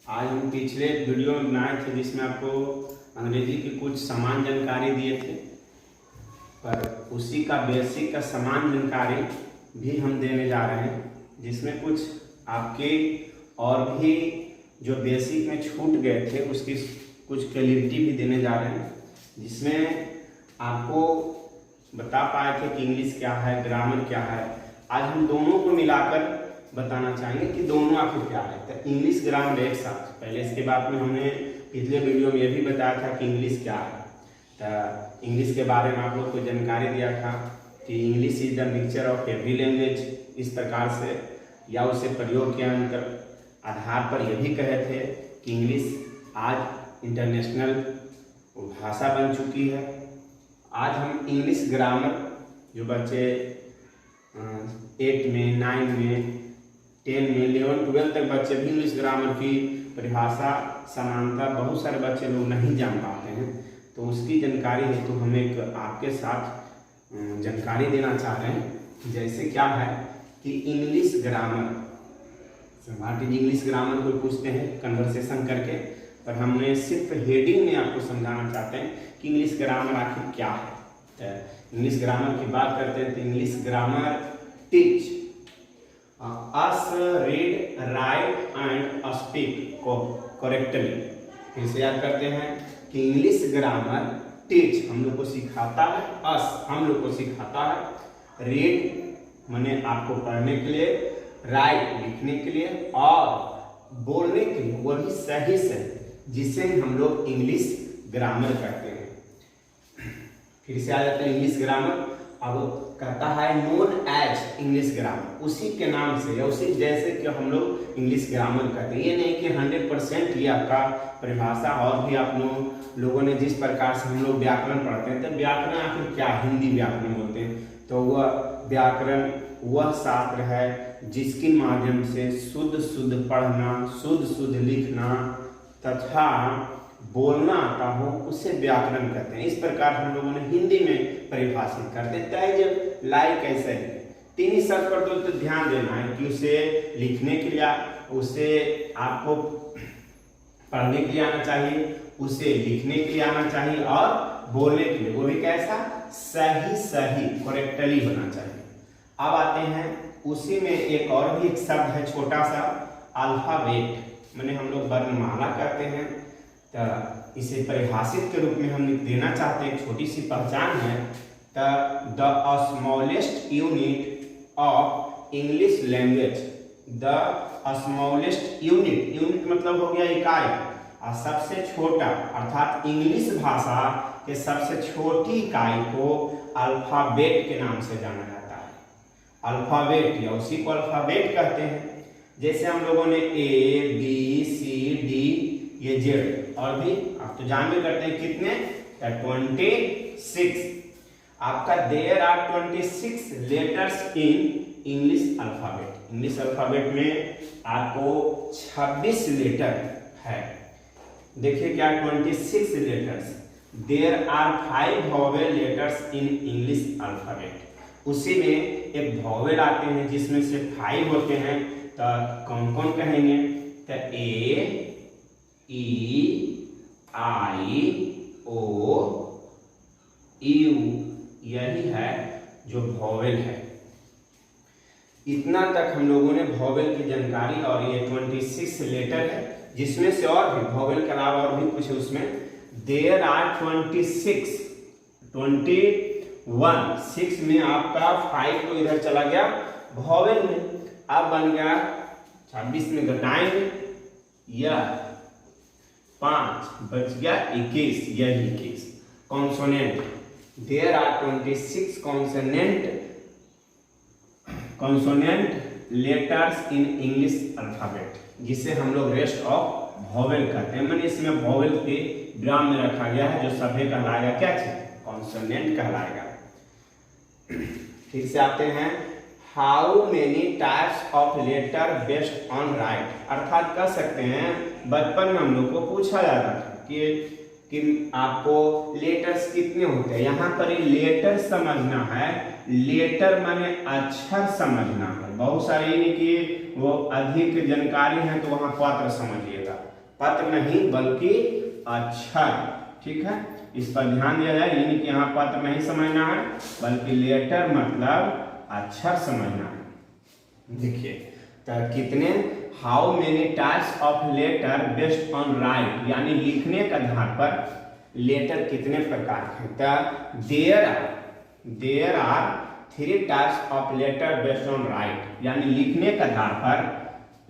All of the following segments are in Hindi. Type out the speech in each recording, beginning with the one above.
आज हम पिछले वीडियो में बनाए थे जिसमें आपको अंग्रेजी की कुछ समान जानकारी दिए थे, पर उसी का बेसिक का समान जानकारी भी हम देने जा रहे हैं, जिसमें कुछ आपके और भी जो बेसिक में छूट गए थे उसकी कुछ क्लैरिटी भी देने जा रहे हैं, जिसमें आपको बता पाए थे कि इंग्लिश क्या है, ग्रामर क्या है। आज हम दोनों को मिलाकर बताना चाहेंगे कि दोनों आखिर क्या है। तो इंग्लिश ग्रामर एक साथ, पहले इसके बाद में हमने पिछले वीडियो में ये भी बताया था कि इंग्लिश क्या है। तो इंग्लिश के बारे में आप लोग को जानकारी दिया था कि English is the mixture of every language, इस प्रकार से, या उसे प्रयोग के आधार पर यह भी कहे थे कि इंग्लिश आज इंटरनेशनल भाषा बन चुकी है। आज हम इंग्लिश ग्रामर जो बच्चे 8 में, 9 में, 10 में, 11, 12 तक बच्चे भी इंग्लिश ग्रामर की परिभाषा समानता बहुत सारे बच्चे लोग नहीं जान पाते हैं, तो उसकी जानकारी है तो हम एक आपके साथ जानकारी देना चाह रहे हैं। जैसे क्या है कि English grammar, what is English grammar कोई पूछते हैं कन्वर्सेशन करके, पर हमने सिर्फ हेडिंग में आपको समझाना चाहते हैं कि इंग्लिश ग्रामर आखिर क्या है। तो इंग्लिश ग्रामर की बात करते हैं तो English grammar teach us read, write and speak correctly। फिर से याद करते हैं कि इंग्लिश ग्रामर टीच हम लोग को सिखाता है, us हम लोग को सिखाता है, रीड माने आपको पढ़ने के लिए, राइट लिखने के लिए और बोलने के लिए, वही सही से जिसे हम लोग इंग्लिश ग्रामर कहते हैं। फिर से आ जाते हैं इंग्लिश ग्रामर, अब कहता है नोन एज इंग्लिश ग्रामर, उसी के नाम से या उसी जैसे कि हम लोग इंग्लिश ग्रामर कहते हैं। ये नहीं कि 100% ये आपका परिभाषा, और भी आप लोगों ने जिस प्रकार से हम लोग व्याकरण पढ़ते हैं, तो व्याकरण आखिर क्या, हिंदी व्याकरण बोलते हैं, तो वह व्याकरण वह शास्त्र है जिसके माध्यम से शुद्ध शुद्ध पढ़ना, शुद्ध शुद्ध लिखना तथा बोलना आता हो, उसे व्याकरण कहते हैं। इस प्रकार हम लोगों ने हिंदी में परिभाषित करते हैं। तय लाइक ऐसे है, तीन ही शब्द पर तो ध्यान देना है कि उसे लिखने के लिए, उसे आपको पढ़ने के लिए आना चाहिए, उसे लिखने के लिए आना चाहिए और बोलने के लिए वो भी कैसा, सही सही करेक्टली होना चाहिए। अब आते हैं उसी में एक और भी एक शब्द है छोटा सा, अल्फाबेट, माने हम लोग वर्णमाला कहते हैं। तो इसे परिभाषित के रूप में हम देना चाहते हैं, छोटी सी पहचान है। The smallest unit of English language, the smallest unit, unit मतलब हो गया इकाई, और सबसे छोटा अर्थात इंग्लिश भाषा के सबसे छोटी इकाई को अल्फाबेट के नाम से जाना जाता है। अल्फाबेट या उसी को अल्फाबेट कहते हैं। जैसे हम लोगों ने A, B, C, D, ये जेड, और भी आप तो जान भी करते हैं कितने, 26। आपका there are 26 letters in English alphabet. English alphabet में आपको 26 लेटर है। देखिए क्या 26 letters, there are 5 vowel letters in English alphabet. उसी में एक वोवेल आते हैं जिसमें से 5 होते हैं, तो कौन कौन कहेंगे, तो A, E, I, O, U, यही है जो वोवेल है। इतना तक हम लोगों ने वोवेल की जानकारी, और ये 26 लेटर है, जिसमें से और भी वोवेल के अलावा और भी कुछ है उसमें। देयर आर 21, 6 में आपका 5 तो इधर चला गया वोवेल में, अब बन गया 26 में 9 या 5 बच गया 21, यही 21 consonant. There are 26 consonant letters in English alphabet, जिसे हम लोग रेस्ट ऑफ वोवेल कहते हैं। मैंने इसमें वोवेल के ग्राम में रखा गया है, जो सभी कहलाएगा क्या चीज, कॉन्सोनेंट कहलाएगा। फिर से आते हैं, how many types of letter based on write, अर्थात कह सकते हैं बचपन में हम लोग को पूछा जाता था कि आपको लेटर्स कितने होते हैं। यहाँ पर लेटर समझना है, लेटर माने अक्षर समझना है। बहुत सारी नहीं कि वो अधिक जानकारी है तो वहाँ पत्र समझिएगा, पत्र नहीं बल्कि अक्षर। ठीक है, इस पर ध्यान दिया जाए, यानी कि यहाँ पत्र नहीं समझना है बल्कि लेटर मतलब अक्षर समझना है। देखिए तो कितने, how many types of letter based on write, यानी लिखने के आधार पर लेटर कितने प्रकार के। तो there are 3 types of letter based on write, यानी लिखने के आधार पर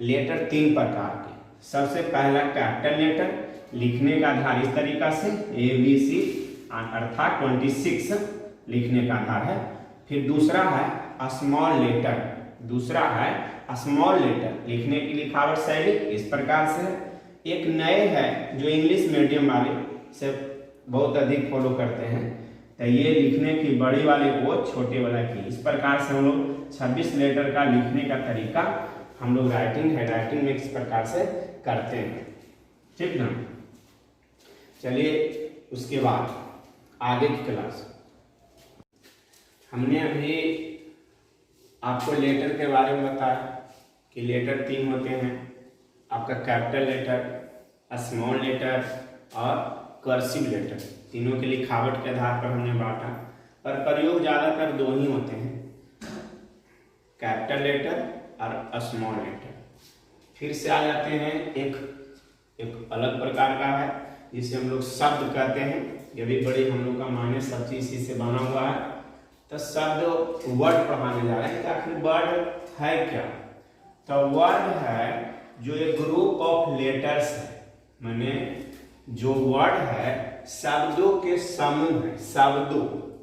लेटर 3 प्रकार के। सबसे पहला कैपिटल लेटर, लिखने का आधार इस तरीका से ABC अर्थात 26 लिखने का आधार है। फिर दूसरा है स्मॉल लेटर, लिखने की लिखावट शैली इस प्रकार से। एक नए है जो इंग्लिश मीडियम वाले से बहुत अधिक फॉलो करते हैं, तो ये लिखने की बड़ी वाले को छोटे वाला की, इस प्रकार से हम लोग 26 लेटर का लिखने का तरीका हम लोग हैंडराइटिंग में इस प्रकार से करते हैं। ठीक ना, चलिए उसके बाद आगे की क्लास, हमने अभी आपको लेटर के बारे में बताया कि लेटर 3 होते हैं, आपका कैपिटल लेटर, स्मॉल लेटर और कर्सिव लेटर। तीनों के लिखावट के आधार पर हमने बांटा, पर प्रयोग ज़्यादातर 2 ही होते हैं, कैपिटल लेटर और स्मॉल लेटर। फिर से आ जाते हैं एक अलग प्रकार का है जिसे हम लोग शब्द कहते हैं, ये भी बड़ी हम लोग का माने सब चीज इसी से बना हुआ है। तो शब्द वर्ड पढ़ाने जा रहे हैं, तो आखिर वर्ड है क्या। तो वर्ड है जो एक ग्रुप ऑफ लेटर्स है, माने जो वर्ड है शब्दों के समूह है,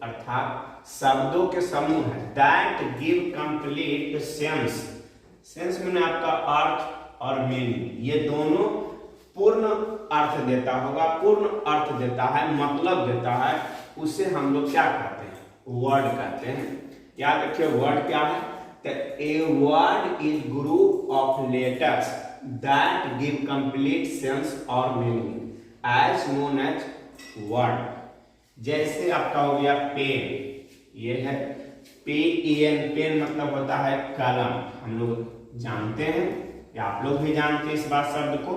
अर्थात शब्दों के समूह है। दैट गिव कंप्लीट सेंस मैंने आपका अर्थ और मीनिंग, ये दोनों पूर्ण अर्थ देता होगा, पूर्ण अर्थ देता है, मतलब देता है, उसे हम लोग क्या कहते हैं, वर्ड कहते हैं। याद रखिए वर्ड क्या है, तो a word is group of letters that give complete sense और meaning as known as word. जैसे आपका हो गया पेन, ये है PEN, पेन मतलब होता है कलम, हम लोग जानते हैं या आप लोग भी जानते हैं इस बात शब्द को,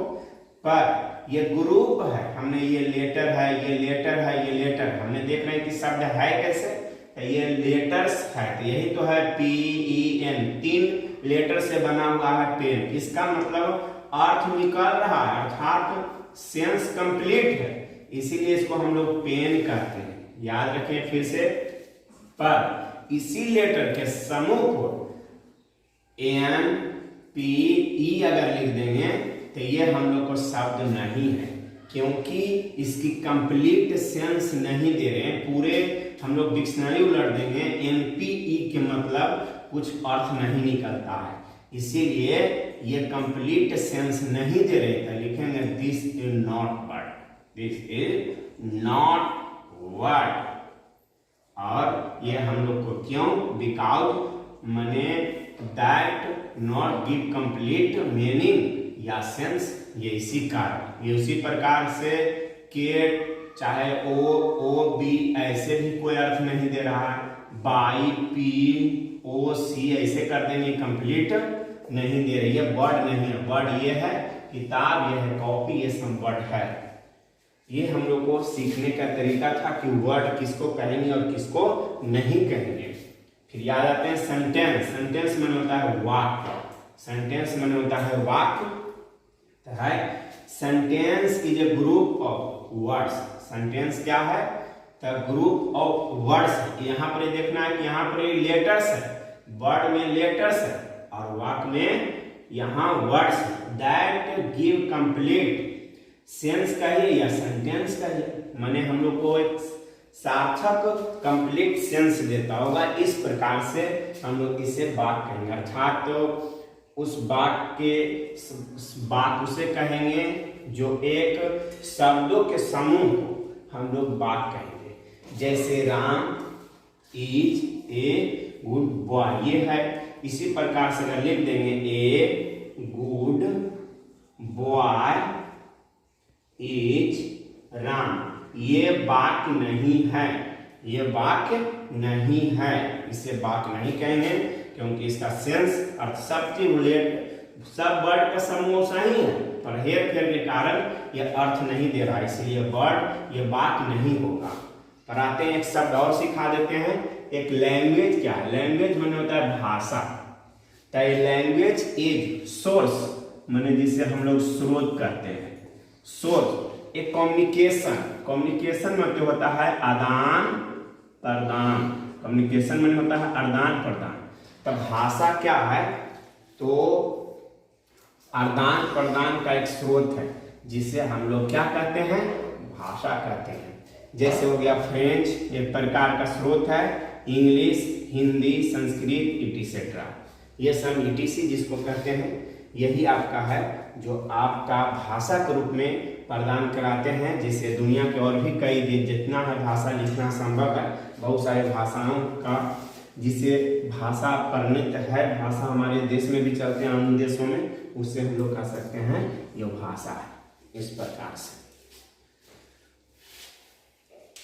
पर ये ग्रुप है, हमने ये लेटर है, ये लेटर है, ये लेटर, हमने देख रहे हैं कि शब्द है कैसे, तो ये लेटर्स है, तो यही तो है PEN, 3 लेटर से बना हुआ है पेन। इसका मतलब अर्थ निकल रहा है, अर्थात सेंस कंप्लीट है, इसीलिए इसको हम लोग पेन कहते हैं। याद रखें फिर से, पर इसी लेटर के समूह को NPE अगर लिख देंगे तो ये हम लोग को शब्द नहीं है, क्योंकि इसकी कंप्लीट सेंस नहीं दे रहे हैं। पूरे हम लोग डिक्शनरी उलट देंगे, NPE के मतलब कुछ अर्थ नहीं निकलता है, इसीलिए ये कंप्लीट सेंस नहीं दे रहे, तो लिखेंगे this is not word, this is not word. और ये हम लोग को क्यों, बिकॉज मने that not give complete meaning या सेंस, ये इसी कारण, ये उसी प्रकार से के चाहे OB ऐसे भी कोई अर्थ नहीं दे रहा है, बाई POC ऐसे कर देंगे, कंप्लीट नहीं दे रही है, वर्ड नहीं है। वर्ड ये है किताब, ये है कॉपी, ये सब वर्ड है। ये हम लोग को सीखने का तरीका था कि वर्ड किसको कहेंगे और किसको नहीं कहेंगे। फिर याद आते हैं सेंटेंस, सेंटेंस में होता है वाक्य, सेंटेंस में होता है वाक्य, तो है sentence is a group of words. Sentence क्या है, तो ग्रुप ऑफ वर्ड्स। यहाँ पर देखना है कि यहाँ पर लेटर्स है, वर्ड में लेटर्स है और वाक्य में यहाँ वर्ड्स है। दैट गिव कंप्लीट सेंस कहिए या सेंटेंस कहिए, माने हम लोग को एक सार्थक कंप्लीट सेंस देता होगा, इस प्रकार से हम लोग इसे वाक्य कहेंगे, अर्थात तो उस वाक्य के वाक्य उसे कहेंगे जो एक शब्दों के समूह को हम लोग वाक्य कहेंगे। जैसे Ram is a good boy, ये है, इसी प्रकार से अगर लिख देंगे a good boy is Ram, ये वाक्य नहीं है, ये वाक्य नहीं है, इसे वाक्य नहीं कहेंगे, क्योंकि इसका सेंस अर्थ सब वर्ड का समूह सही है, पर हेर फेर के कारण यह अर्थ नहीं दे रहा, इसलिए वर्ड ये बात नहीं होगा। पर आते हैं एक शब्द और सिखा देते हैं। एक लैंग्वेज क्या है? लैंग्वेज माने होता है भाषा। तो लैंग्वेज इज सोर्स, माने जिसे हम लोग स्रोत कहते हैं। सोर्स एक कम्युनिकेशन, कम्युनिकेशन मतलब होता है आदान प्रदान, कम्युनिकेशन माने होता है आदान प्रदान। तो भाषा क्या है? तो आदान प्रदान का एक स्रोत है जिसे हम लोग क्या कहते हैं? भाषा कहते हैं। जैसे हो गया फ्रेंच एक प्रकार का स्रोत है, इंग्लिश, हिंदी, संस्कृत इटिसेट्रा, ये सब इटीसी जिसको कहते हैं, यही आपका है जो आपका भाषा के रूप में प्रदान कराते हैं। जिसे दुनिया के और भी कई जितना है भाषा लिखना संभव है, बहुत सारे भाषाओं का जिसे भाषा परिणत है, भाषा हमारे देश में भी चलते हैं, अन्य देशों में, उससे हम लोग कह सकते हैं ये भाषा है। इस प्रकार से